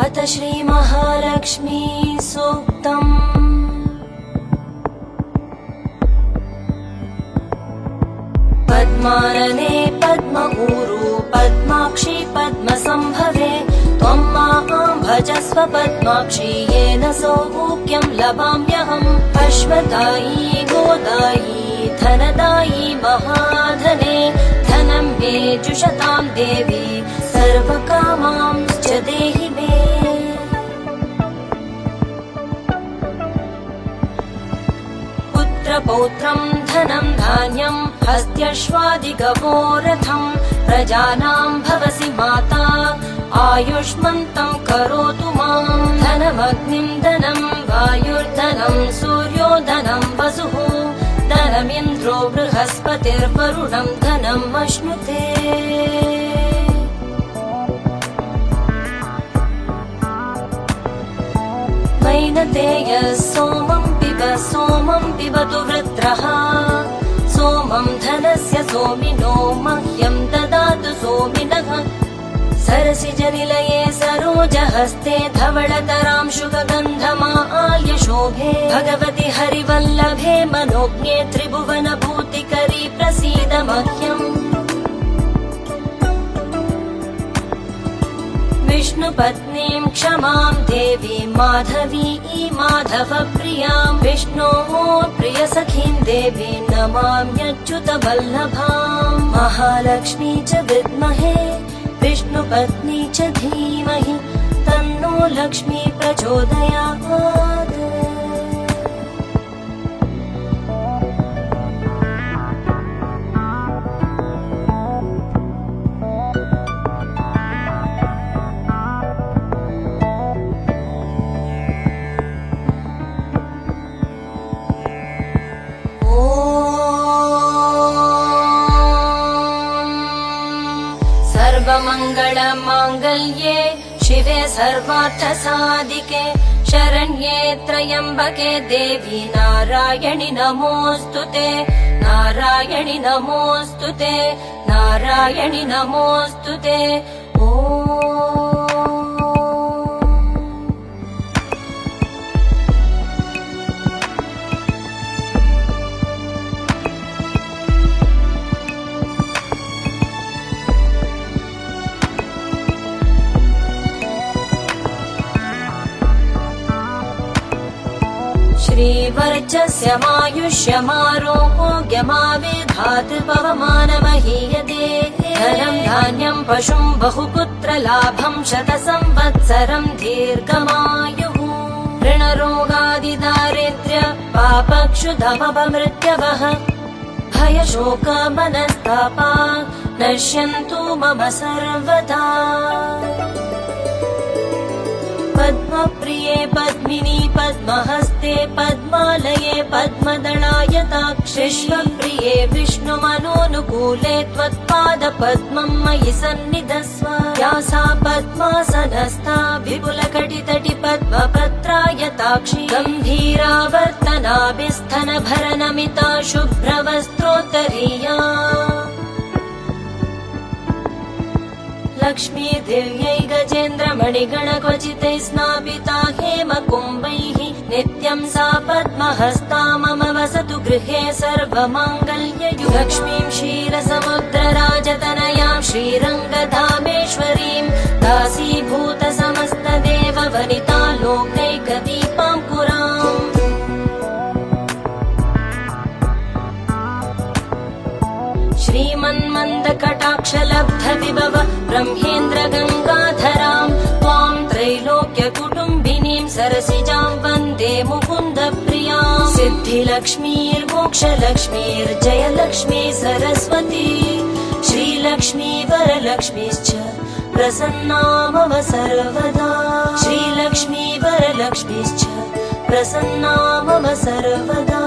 अथ श्री महालक्ष्मी सूक्तम्। पद्मानने पद्मऊरु पद्माक्षी पद्मसंभवे त्वं मां भजस्व पद्माक्षी येन सौभाग्यं लभाम्यहम्। अश्वदायी गोदायी धनदायी महाधने धनं मे जुषतां देवी सर्वकामांश्च देहि मे। पुत्रपौत्रं धनं धान्यं हस्त्यश्वादिगवोरथं प्रजानां भवसि माता आयुष्मन्तं करोतु मां। धनमग्निं धनं वायुर्धनं सूर्यो धनं वसुः धनमिन्द्रो बृहस्पतिर्वरुणं धनम् अश्नुते। वैनतेयः सोमं पिबतु वृत्रः सोमं धनस्य सोमिनो मह्यं ददातु सोमिनः। सरसिजनिलये सरोजहस्ते धवळतरां शुभगन्धमाल्य शोभे भगवति हरिवल्लभे मनोज्ञे त्रिभुवनभूतिकरी प्रसीद मह्यम्। विष्णुपत्नीं क्षमां देवीं माधवी माधवप्रियां विष्णोः प्रियसखीं देवीं नमाम्यच्युतवल्लभां। महालक्ष्मी च विद्महे विष्णुपत्नी च धीमहि तन्नो लक्ष्मी प्रचोदयात्। सर्वमङ्गलमाङ्गल्ये शिवे सर्वार्थसाधिके शरण्ये त्र्यम्बके देवी नारायणि नमोऽस्तुते नारायणि नमोऽस्तुते नारायणि नमोऽस्तुते। श्रीवर्चस्यमायुष्यमारोग्यमावेधात् पवमानमहीयते। धनं धान्यं पशुं बहुपुत्रलाभं शतसंवत्सरं दीर्घमायुः। ऋणरोगादिदारिद्र्य पापक्षुधमपमृत्यवः भयशोकमनस्तापा नश्यन्तु मम सर्वदा। पद्मप्रिये पद्मिनी पद्महस्ते पद्मालये पद्मदलायताक्षि विश्वप्रिये विष्णुमनोनुकूले त्वत्पादपद्मं मयि सन्निधस्व। या सा पद्मासनस्था विपुलकटितटि पद्मपत्रायताक्षि गम्भीरावर्तनाभिस्थनभरनमिता शुभ्रवस्त्रोत्तरीया। लक्ष्मी दिव्यै गजेन्द्रमणिगणक्वचितैः स्नापिता हेमकुम्भैः नित्यं सा पद्महस्ता मम वसतु गृहे सर्वमाङ्गल्ययुः। लक्ष्मीं क्षीरसमुद्रराजतनयां श्रीरङ्गधामेश्वरीं दासीभूतसमस्तदेववनिता लोकैकदीपां पुराम्। श्रीमन्मन्दकटाक्षलब्धविभव ब्रह्मेन्द्र गङ्गाधरां त्वां त्रैलोक्यकुटुम्बिनीं सरसिजां वन्दे मुकुन्दप्रियां। सिद्धिलक्ष्मीर्मोक्षलक्ष्मीर्जयलक्ष्मी सरस्वती श्रीलक्ष्मी वरलक्ष्मीश्च प्रसन्ना मम सर्वदा। श्रीलक्ष्मी वरलक्ष्मीश्च प्रसन्ना मम सर्वदा।